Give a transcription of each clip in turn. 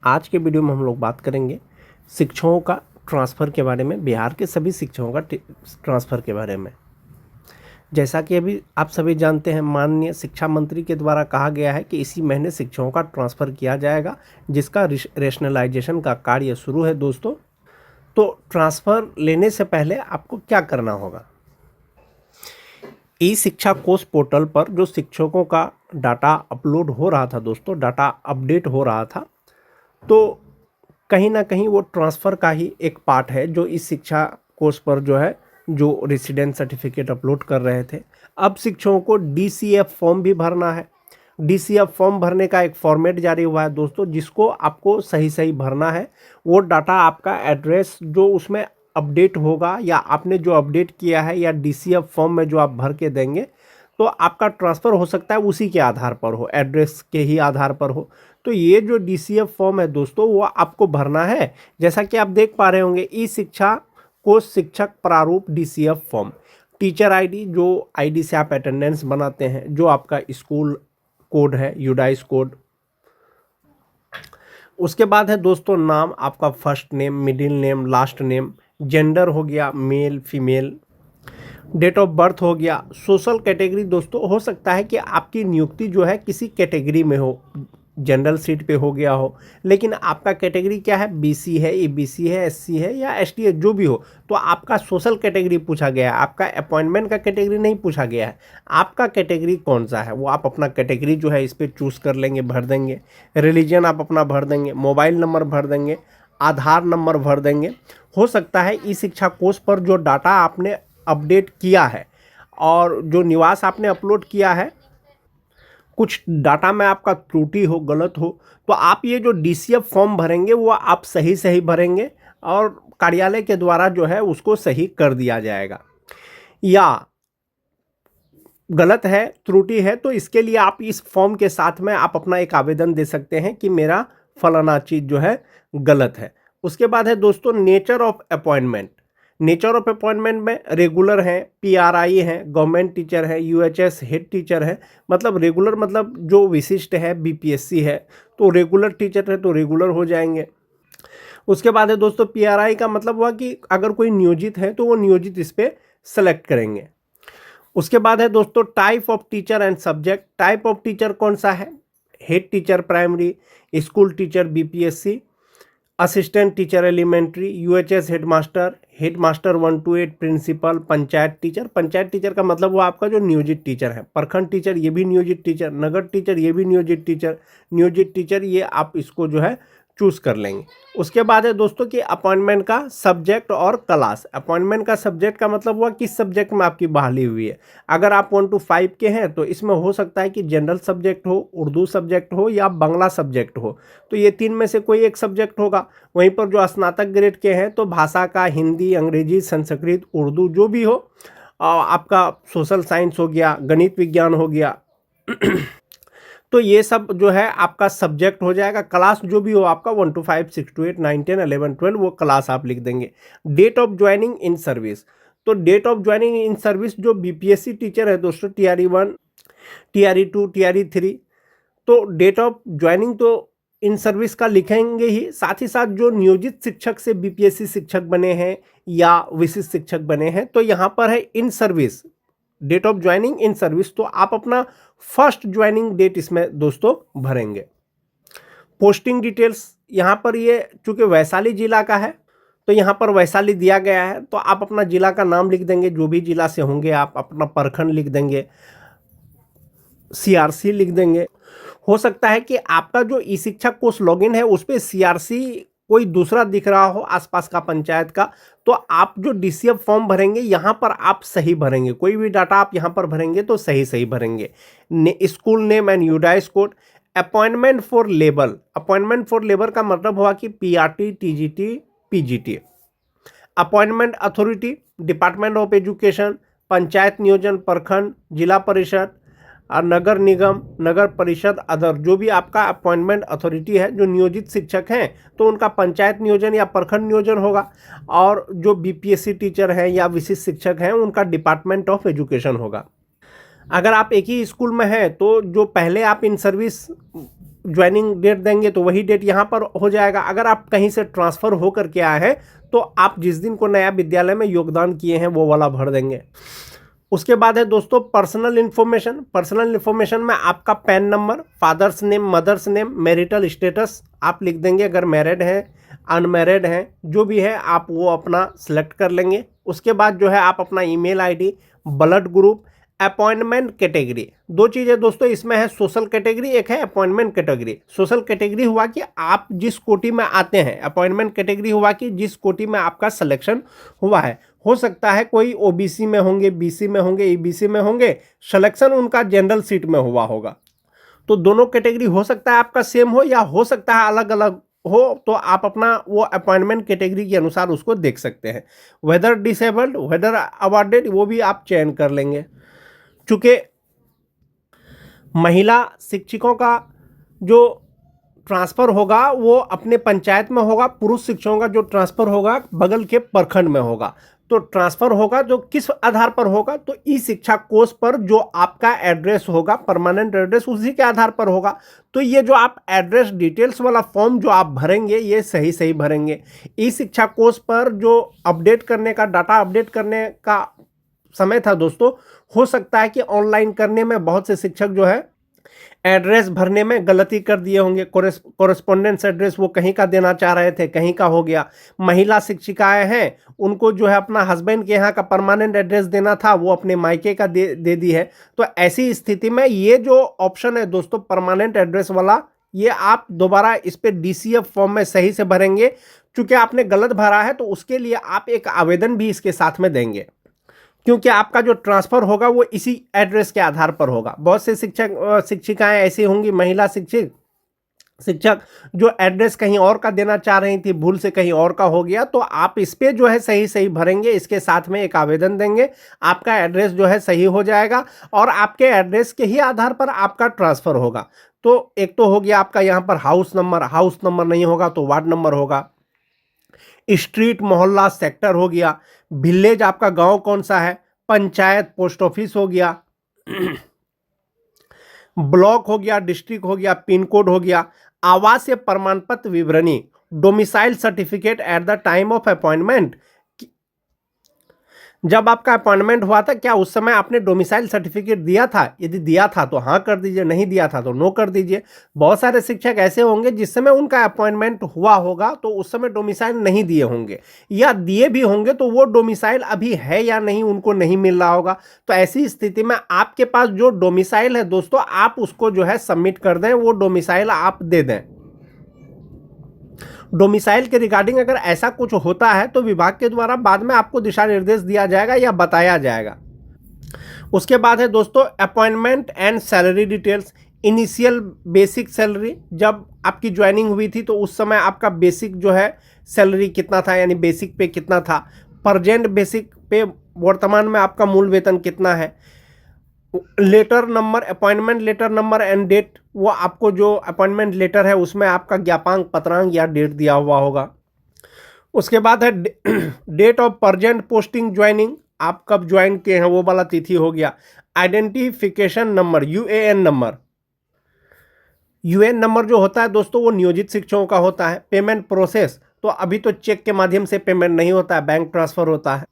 आज के वीडियो में हम लोग बात करेंगे शिक्षकों का ट्रांसफ़र के बारे में, बिहार के सभी शिक्षकों का ट्रांसफ़र के बारे में। जैसा कि अभी आप सभी जानते हैं, माननीय शिक्षा मंत्री के द्वारा कहा गया है कि इसी महीने शिक्षकों का ट्रांसफ़र किया जाएगा, जिसका रेशनलाइजेशन का कार्य शुरू है दोस्तों। तो ट्रांसफ़र लेने से पहले आपको क्या करना होगा? ई शिक्षा कोष पोर्टल पर जो शिक्षकों का डाटा अपलोड हो रहा था दोस्तों, डाटा अपडेट हो रहा था, तो कहीं ना कहीं वो ट्रांसफ़र का ही एक पार्ट है जो इस शिक्षा कोर्स पर जो है जो रेसिडेंट सर्टिफिकेट अपलोड कर रहे थे। अब शिक्षकों को डीसीएफ फॉर्म भी भरना है। डीसीएफ फॉर्म भरने का एक फॉर्मेट जारी हुआ है दोस्तों, जिसको आपको सही सही भरना है। वो डाटा आपका एड्रेस जो उसमें अपडेट होगा या आपने जो अपडेट किया है या डीसीएफ फॉर्म में जो आप भर के देंगे, तो आपका ट्रांसफ़र हो सकता है उसी के आधार पर हो, एड्रेस के ही आधार पर हो। तो ये जो डीसीएफ फॉर्म है दोस्तों, वो आपको भरना है। जैसा कि आप देख पा रहे होंगे, ई शिक्षा कोष शिक्षक प्रारूप डीसीएफ फॉर्म, टीचर आईडी जो आईडी से आप अटेंडेंस बनाते हैं, जो आपका स्कूल कोड है, यूडाइस कोड। उसके बाद है दोस्तों नाम, आपका first name, middle name, last name, gender हो गया male female, date of birth हो गया। सोशल कैटेगरी दोस्तों, हो सकता है कि आपकी नियुक्ति जो है किसी कैटेगरी में हो, जनरल सीट पे हो गया हो, लेकिन आपका कैटेगरी क्या है, बीसी है, ईबीसी है, एससी है या एसटी है, जो भी हो, तो आपका सोशल कैटेगरी पूछा गया है, आपका अपॉइंटमेंट का कैटेगरी नहीं पूछा गया है। आपका कैटेगरी कौन सा है वो आप अपना कैटेगरी जो है इस पर चूज़ कर लेंगे, भर देंगे। रिलीजन आप अपना भर देंगे, मोबाइल नंबर भर देंगे, आधार नंबर भर देंगे। हो सकता है ई शिक्षा कोष पर जो डाटा आपने अपडेट किया है और जो निवास आपने अपलोड किया है, कुछ डाटा में आपका त्रुटि हो, गलत हो, तो आप ये जो डीसीएफ फॉर्म भरेंगे वो आप सही सही भरेंगे और कार्यालय के द्वारा जो है उसको सही कर दिया जाएगा। या गलत है, त्रुटि है, तो इसके लिए आप इस फॉर्म के साथ में आप अपना एक आवेदन दे सकते हैं कि मेरा फलाना चीज़ जो है गलत है। उसके बाद है दोस्तों nature of appointment. Nature of appointment में रेगुलर हैं, पीआरआई हैं, गवर्नमेंट टीचर है, यूएचएस हेड टीचर है। मतलब रेगुलर मतलब जो विशिष्ट है, बीपीएससी है, तो रेगुलर टीचर है तो रेगुलर हो जाएंगे। उसके बाद है दोस्तों पीआरआई का मतलब हुआ कि अगर कोई नियोजित है तो वो नियोजित इस पर सेलेक्ट करेंगे। उसके बाद है दोस्तों type of teacher and subject. Type of teacher कौन सा है, head teacher primary, school teacher BPSC, assistant teacher elementary, UHS headmaster, headmaster 1 to 8 principal, panchayat teacher. Panchayat teacher का मतलब वो आपका जो नियोजित टीचर है। प्रखंड टीचर ये भी नियोजित टीचर, नगर टीचर ये भी नियोजित टीचर। नियोजित टीचर ये आप इसको जो है चूज़ कर लेंगे। उसके बाद है दोस्तों कि अपॉइंटमेंट का सब्जेक्ट और क्लास। अपॉइंटमेंट का सब्जेक्ट का मतलब हुआ किस सब्जेक्ट में आपकी बहाली हुई है। अगर आप 1 to 5 के हैं तो इसमें हो सकता है कि जनरल सब्जेक्ट हो, उर्दू सब्जेक्ट हो या बांग्ला सब्जेक्ट हो, तो ये तीन में से कोई एक सब्जेक्ट होगा। वहीं पर जो स्नातक ग्रेड के हैं तो भाषा का हिंदी, अंग्रेजी, संस्कृत, उर्दू जो भी हो, आपका सोशल साइंस हो गया, गणित विज्ञान हो गया तो ये सब जो है आपका सब्जेक्ट हो जाएगा। क्लास जो भी हो आपका 1 to 5, 6 to 8, 9, 10, 11, 12 वो क्लास आप लिख देंगे। Date of joining in service, तो date of joining in service जो बीपीएससी टीचर है दोस्तों, टीआरई 1, टीआरई 2, टीआरई 3, तो डेट ऑफ ज्वाइनिंग तो इन सर्विस का लिखेंगे ही। साथ ही साथ जो नियोजित शिक्षक से बीपीएससी शिक्षक बने हैं या विशिष्ट शिक्षक बने हैं, तो यहाँ पर है in service, date of joining in service, तो आप अपना फर्स्ट ज्वाइनिंग डेट इसमें दोस्तों भरेंगे। पोस्टिंग डिटेल्स यहाँ पर, ये चूंकि वैशाली जिला का है तो यहाँ पर वैशाली दिया गया है, तो आप अपना जिला का नाम लिख देंगे, जो भी जिला से होंगे आप अपना प्रखंड लिख देंगे, सीआरसी लिख देंगे। हो सकता है कि आपका जो ई शिक्षा कोर्स लॉगिन है उस पर सीआरसी कोई दूसरा दिख रहा हो आसपास का पंचायत का, तो आप जो डीसीएफ फॉर्म भरेंगे यहाँ पर आप सही भरेंगे। कोई भी डाटा आप यहाँ पर भरेंगे तो सही सही भरेंगे। School name and UDISE code. Appointment for labour, appointment for labour का मतलब हुआ कि PRT, TGT, PGT. Appointment authority, department of education, panchayat नियोजन, प्रखंड, जिला परिषद और नगर निगम, नगर परिषद, अदर जो भी आपका अपॉइंटमेंट अथॉरिटी है, जो नियोजित शिक्षक हैं तो उनका पंचायत नियोजन या प्रखंड नियोजन होगा। और जो बीपीएससी टीचर हैं या विशिष्ट शिक्षक हैं उनका डिपार्टमेंट ऑफ एजुकेशन होगा। अगर आप एक ही स्कूल में हैं तो जो पहले आप इन सर्विस ज्वाइनिंग डेट देंगे तो वही डेट यहाँ पर हो जाएगा। अगर आप कहीं से ट्रांसफ़र होकर के आए हैं तो आप जिस दिन को नया विद्यालय में योगदान किए हैं वो वाला भर देंगे। उसके बाद है दोस्तों पर्सनल इन्फॉर्मेशन। पर्सनल इन्फॉर्मेशन में आपका PAN number, father's name, mother's name, marital status आप लिख देंगे। अगर मैरिड हैं, अनमैरिड हैं, जो भी है आप वो अपना सेलेक्ट कर लेंगे। उसके बाद जो है आप अपना email ID, blood group, appointment category, दो चीज़ें दोस्तों इसमें है, सोशल कैटेगरी एक है अपॉइंटमेंट कैटेगरी। सोशल कैटेगरी हुआ कि आप जिस कोटि में आते हैं, अपॉइंटमेंट कैटेगरी हुआ कि जिस कोटि में आपका सिलेक्शन हुआ है। हो सकता है कोई ओबीसी में होंगे, बीसी में होंगे, ईबीसी में होंगे, सिलेक्शन उनका जनरल सीट में हुआ होगा। तो दोनों कैटेगरी हो सकता है आपका सेम हो या हो सकता है अलग अलग हो, तो आप अपना वो अपॉइंटमेंट कैटेगरी के अनुसार उसको देख सकते हैं। वेदर डिसेबल्ड, वेदर अवॉर्डेड, वो भी आप चयन कर लेंगे। चूँकि महिला शिक्षकों का जो ट्रांसफ़र होगा वो अपने पंचायत में होगा, पुरुष शिक्षकों का जो ट्रांसफ़र होगा बगल के प्रखंड में होगा। तो ट्रांसफ़र होगा जो किस आधार पर होगा, तो ई शिक्षा कोष पर जो आपका एड्रेस होगा, परमानेंट एड्रेस, उसी के आधार पर होगा। तो ये जो आप एड्रेस डिटेल्स वाला फॉर्म जो आप भरेंगे ये सही सही भरेंगे। ई शिक्षा कोष पर जो अपडेट करने का, डाटा अपडेट करने का समय था दोस्तों, हो सकता है कि ऑनलाइन करने में बहुत से शिक्षक जो है एड्रेस भरने में गलती कर दिए होंगे। कोरेस्पोंडेंस एड्रेस वो कहीं का देना चाह रहे थे, कहीं का हो गया। महिला शिक्षिकाएं हैं, उनको जो है अपना हस्बैंड के यहाँ का परमानेंट एड्रेस देना था, वो अपने मायके का दे दी है। तो ऐसी स्थिति में ये जो ऑप्शन है दोस्तों परमानेंट एड्रेस वाला, ये आप दोबारा इस पर डीसीएफ फॉर्म में सही से भरेंगे। चूँकि आपने गलत भरा है तो उसके लिए आप एक आवेदन भी इसके साथ में देंगे, क्योंकि आपका जो ट्रांसफ़र होगा वो इसी एड्रेस के आधार पर होगा। बहुत से शिक्षिकाएं ऐसी होंगी, महिला शिक्षक जो एड्रेस कहीं और का देना चाह रही थी, भूल से कहीं और का हो गया। तो आप इस पे जो है सही सही भरेंगे, इसके साथ में एक आवेदन देंगे, आपका एड्रेस जो है सही हो जाएगा और आपके एड्रेस के ही आधार पर आपका ट्रांसफ़र होगा। तो एक तो हो गया आपका यहाँ पर हाउस नंबर नहीं होगा तो वार्ड नंबर होगा। स्ट्रीट, मोहल्ला, सेक्टर हो गया। विलेज आपका गांव कौन सा है, पंचायत, पोस्ट ऑफिस हो गया। ब्लॉक हो गया, डिस्ट्रिक्ट हो गया, पिन कोड हो गया। आवासीय प्रमाण पत्र विवरणी, domicile certificate at the time of appointment. जब आपका अपॉइंटमेंट हुआ था क्या उस समय आपने डोमिसाइल सर्टिफिकेट दिया था? यदि दिया था तो हाँ कर दीजिए, नहीं दिया था तो नो कर दीजिए। बहुत सारे शिक्षक ऐसे होंगे जिस समय उनका अपॉइंटमेंट हुआ होगा तो उस समय डोमिसाइल नहीं दिए होंगे, या दिए भी होंगे तो वो डोमिसाइल अभी है या नहीं उनको नहीं मिल रहा होगा। तो ऐसी स्थिति में आपके पास जो डोमिसाइल है दोस्तों, आप उसको जो है सबमिट कर दें, वो डोमिसाइल आप दे दें। डोमिसाइल के रिगार्डिंग अगर ऐसा कुछ होता है तो विभाग के द्वारा बाद में आपको दिशा निर्देश दिया जाएगा या बताया जाएगा। उसके बाद है दोस्तों appointment and salary details. Initial basic salary, जब आपकी ज्वाइनिंग हुई थी तो उस समय आपका बेसिक जो है सैलरी कितना था, यानी बेसिक पे कितना था। प्रेजेंट बेसिक पे वर्तमान में आपका मूल वेतन कितना है। Letter number, appointment letter number and date, वो आपको जो अपॉइंटमेंट लेटर है उसमें आपका ज्ञापांक, पत्रांक या डेट दिया हुआ होगा। उसके बाद है date of present posting joining, आप कब ज्वाइन किए हैं वो वाला तिथि हो गया। Identification number, UAN number. UAN number जो होता है दोस्तों वो नियोजित शिक्षकों का होता है। पेमेंट प्रोसेस, तो अभी तो चेक के माध्यम से पेमेंट नहीं होता है, बैंक ट्रांसफर होता है।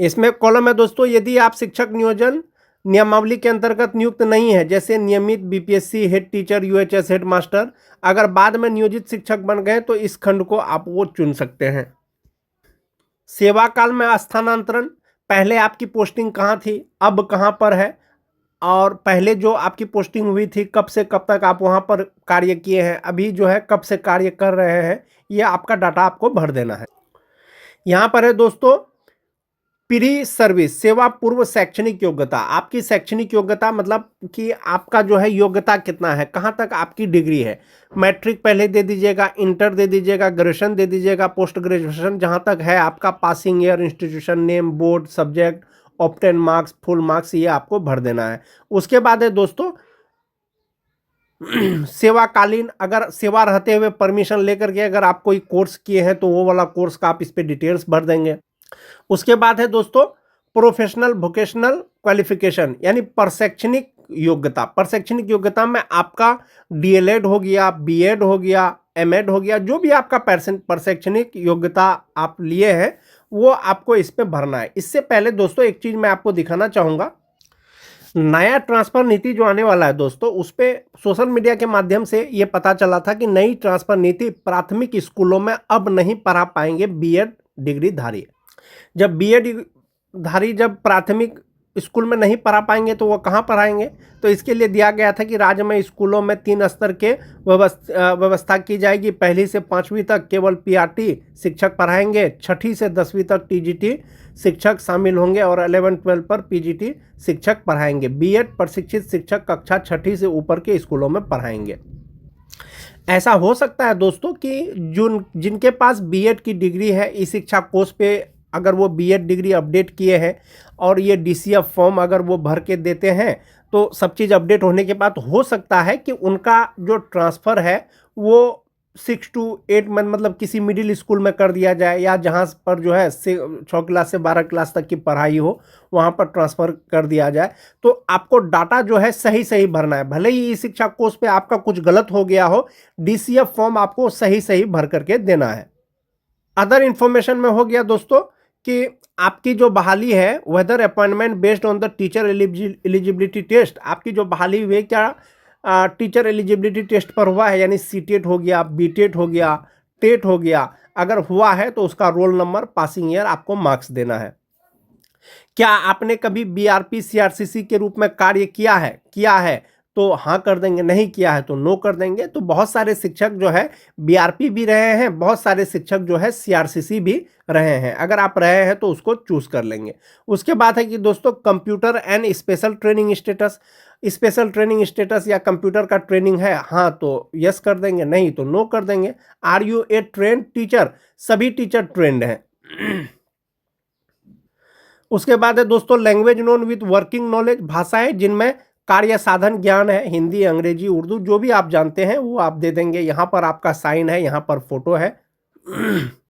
इसमें कॉलम है दोस्तों, यदि आप शिक्षक नियोजन नियमावली के अंतर्गत नियुक्त नहीं है, जैसे नियमित BPSC, head teacher, UHS head master, अगर बाद में नियोजित शिक्षक बन गए तो इस खंड को आप वो चुन सकते हैं। सेवा काल में स्थानांतरण, पहले आपकी पोस्टिंग कहाँ थी, अब कहाँ पर है, और पहले जो आपकी पोस्टिंग हुई थी कब से कब तक आप वहाँ पर कार्य किए हैं, अभी जो है कब से कार्य कर रहे हैं, ये आपका डाटा आपको भर देना है। यहाँ पर है दोस्तों प्री सर्विस, सेवा पूर्व शैक्षणिक योग्यता। आपकी शैक्षणिक योग्यता मतलब कि आपका जो है योग्यता कितना है, कहाँ तक आपकी डिग्री है। मैट्रिक पहले दे दीजिएगा, इंटर दे दीजिएगा, ग्रेजुएशन दे दीजिएगा, पोस्ट ग्रेजुएशन जहाँ तक है आपका, passing year, institution name, board, subject, obtain marks, full marks, ये आपको भर देना है। उसके बाद है दोस्तों सेवाकालीन, अगर सेवा रहते हुए परमिशन लेकर के अगर आप कोई कोर्स किए हैं तो वो वाला कोर्स का आप इस पर डिटेल्स भर देंगे। उसके बाद है दोस्तों प्रोफेशनल वोकेशनल क्वालिफिकेशन, यानी प्रशैक्षणिक योग्यता, पर शैक्षणिक योग्यता में आपका डीएलएड हो गया, बीएड हो गया, एमएड हो गया, जो भी आपका पर शैक्षणिक योग्यता आप लिए हैं वो आपको इस पे भरना है। इससे पहले दोस्तों एक चीज मैं आपको दिखाना चाहूंगा, नया ट्रांसफर नीति जो आने वाला है दोस्तों, उस पे सोशल मीडिया के माध्यम से ये पता चला था कि नई ट्रांसफर नीति प्राथमिक स्कूलों में अब नहीं पढ़ा पाएंगे बीएड डिग्री धारी। जब बीएड धारी जब प्राथमिक स्कूल में नहीं पढ़ा पाएंगे तो वो कहाँ पढ़ाएंगे? तो इसके लिए दिया गया था कि राज्य में स्कूलों में 3 स्तर के व्यवस्था की जाएगी। 1ली से 5वीं तक केवल पीआरटी शिक्षक पढ़ाएंगे, 6ठी से 10वीं तक टीजीटी शिक्षक शामिल होंगे और 11-12 पर पीजीटी शिक्षक पढ़ाएंगे। बीएड प्रशिक्षित शिक्षक कक्षा 6ठी से ऊपर के स्कूलों में पढ़ाएंगे। ऐसा हो सकता है दोस्तों कि जिनके पास बीएड की डिग्री है, इस शिक्षा कोर्स पे अगर वो बीएड डिग्री अपडेट किए हैं और ये डीसीएफ फॉर्म अगर वो भर के देते हैं तो सब चीज़ अपडेट होने के बाद हो सकता है कि उनका जो ट्रांसफ़र है वो 6 to 8 मंथ मतलब किसी मिडिल स्कूल में कर दिया जाए, या जहाँ पर जो है 6 क्लास से 12 क्लास तक की पढ़ाई हो वहाँ पर ट्रांसफ़र कर दिया जाए। तो आपको डाटा जो है सही भरना है, भले ही इस शिक्षा कोर्स पे आपका कुछ गलत हो गया हो, डीसीएफ फॉर्म आपको सही भर करके देना है। अदर इन्फॉर्मेशन में हो गया दोस्तों कि आपकी जो बहाली है, whether appointment based on the teacher eligibility test, आपकी जो बहाली हुई क्या टीचर एलिजिबिलिटी टेस्ट पर हुआ है, यानी सीटेट हो गया, बीटेट हो गया, टेट हो गया, अगर हुआ है तो उसका रोल नंबर, पासिंग ईयर आपको मार्क्स देना है। क्या आपने कभी बीआरपी सीआरसीसी के रूप में कार्य किया है तो हाँ कर देंगे, नहीं किया है तो नो कर देंगे। तो बहुत सारे शिक्षक जो है बीआरपी भी रहे हैं, बहुत सारे शिक्षक जो है सीआरसीसी भी रहे हैं। अगर आप रहे हैं तो उसको चूज कर लेंगे। उसके बाद है कि दोस्तों computer and special training status, special training status या कंप्यूटर का ट्रेनिंग है, हाँ तो यस कर देंगे, नहीं तो नो कर देंगे। Are you a trained teacher, सभी टीचर ट्रेंड हैं। उसके बाद है दोस्तों language known with working knowledge, भाषाएं जिनमें कार्य साधन ज्ञान है, हिंदी, अंग्रेजी, उर्दू, जो भी आप जानते हैं वो आप दे देंगे। यहाँ पर आपका साइन है, यहाँ पर फोटो है।